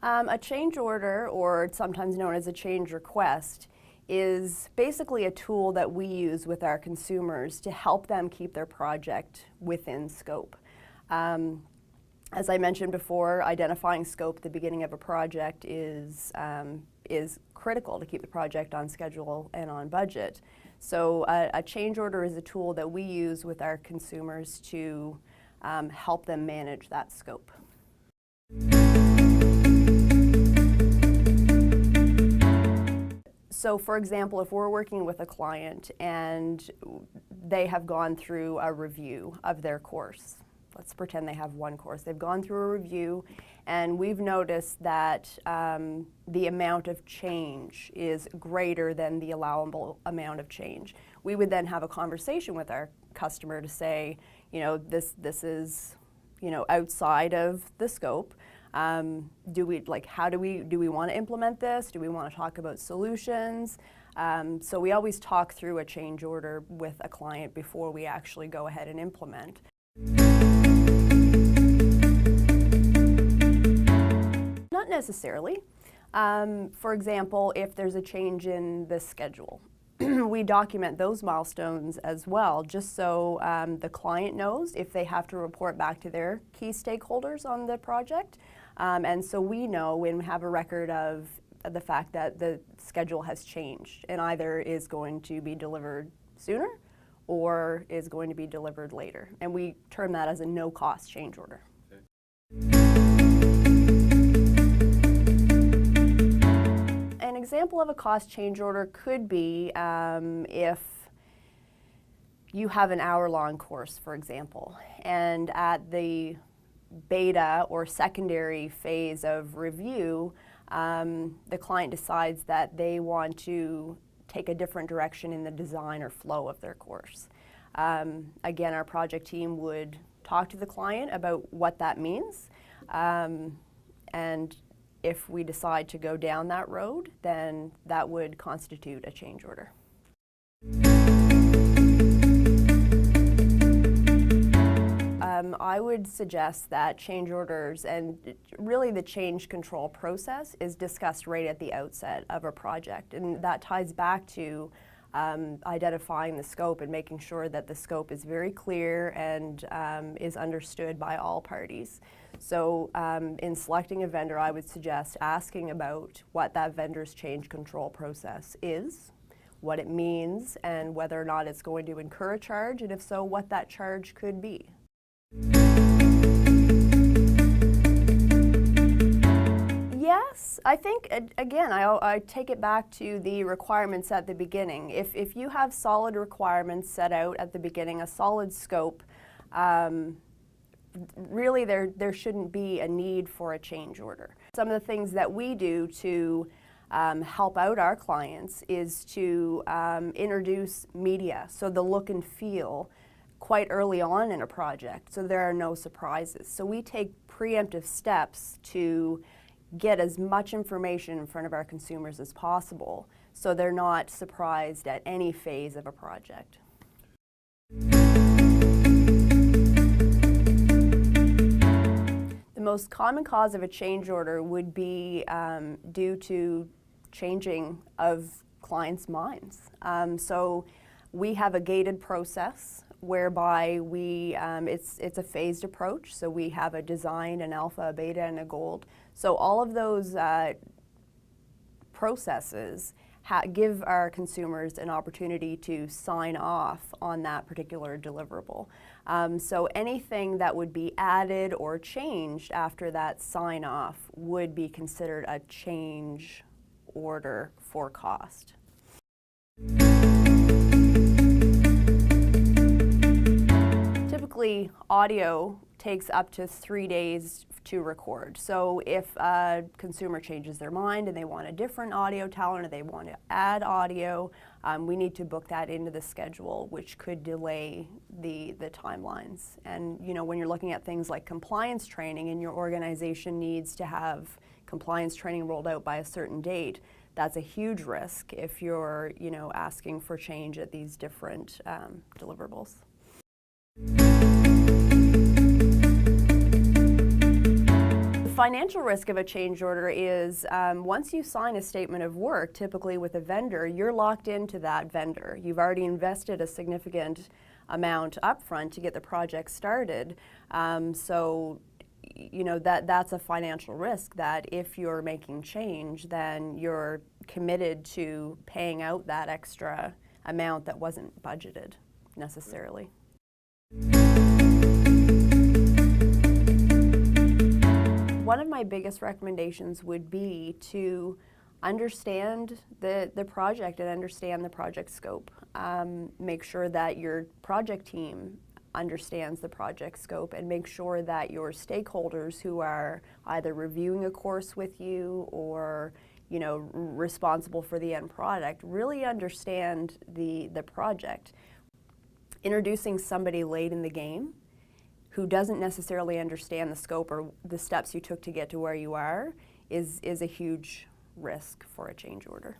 A change order, or sometimes known as a change request, is basically a tool that we use with our consumers to help them keep their project within scope. As I mentioned before, identifying scope at the beginning of a project is critical to keep the project on schedule and on budget. So a change order is a tool that we use with our consumers to help them manage that scope. So for example, if we're working with a client and they have gone through a review of their course, let's pretend they have one course. They've gone through a review and we've noticed that the amount of change is greater than the allowable amount of change. We would then have a conversation with our customer to say, you know, this is, you know, outside of the scope. Do we want to implement this? Do we want to talk about solutions? So we always talk through a change order with a client before we actually go ahead and implement. Not necessarily. For example, if there's a change in the schedule, we document those milestones as well, just so the client knows if they have to report back to their key stakeholders on the project. And so we know and have a record of the fact that the schedule has changed and either is going to be delivered sooner or is going to be delivered later. And we term that as a no-cost change order. Okay. An example of a cost change order could be if you have an hour-long course, for example, and at the beta or secondary phase of review, the client decides that they want to take a different direction in the design or flow of their course. Again, our project team would talk to the client about what that means, and if we decide to go down that road, then that would constitute a change order. I would suggest that change orders and really the change control process is discussed right at the outset of a project, and that ties back to identifying the scope and making sure that the scope is very clear and is understood by all parties. So in selecting a vendor, I would suggest asking about what that vendor's change control process is, what it means, and whether or not it's going to incur a charge, and if so, what that charge could be. Yes, I think, again, I take it back to the requirements at the beginning. If you have solid requirements set out at the beginning, a solid scope, really there shouldn't be a need for a change order. Some of the things that we do to help out our clients is to introduce media, so the look and feel, quite early on in a project, so there are no surprises. So we take preemptive steps to get as much information in front of our consumers as possible, so they're not surprised at any phase of a project. The most common cause of a change order would be due to changing of clients' minds. So we have a gated process whereby it's a phased approach. So we have a design, an alpha, a beta, and a gold. So all of those processes give our consumers an opportunity to sign off on that particular deliverable. So anything that would be added or changed after that sign off would be considered a change order for cost. Typically, audio takes up to 3 days to record. So if a consumer changes their mind and they want a different audio talent or they want to add audio, we need to book that into the schedule, which could delay the timelines. And you know, when you're looking at things like compliance training and your organization needs to have compliance training rolled out by a certain date, that's a huge risk if you're, you know, asking for change at these different deliverables. financial risk of a change order is once you sign a statement of work, typically with a vendor, you're locked into that vendor. You've already invested a significant amount upfront to get the project started. So you know, that's a financial risk that if you're making change, then you're committed to paying out that extra amount that wasn't budgeted necessarily. One of my biggest recommendations would be to understand the project and understand the project scope. Make sure that your project team understands the project scope, and make sure that your stakeholders who are either reviewing a course with you or responsible for the end product really understand the project. Introducing somebody late in the game who doesn't necessarily understand the scope or the steps you took to get to where you are is a huge risk for a change order.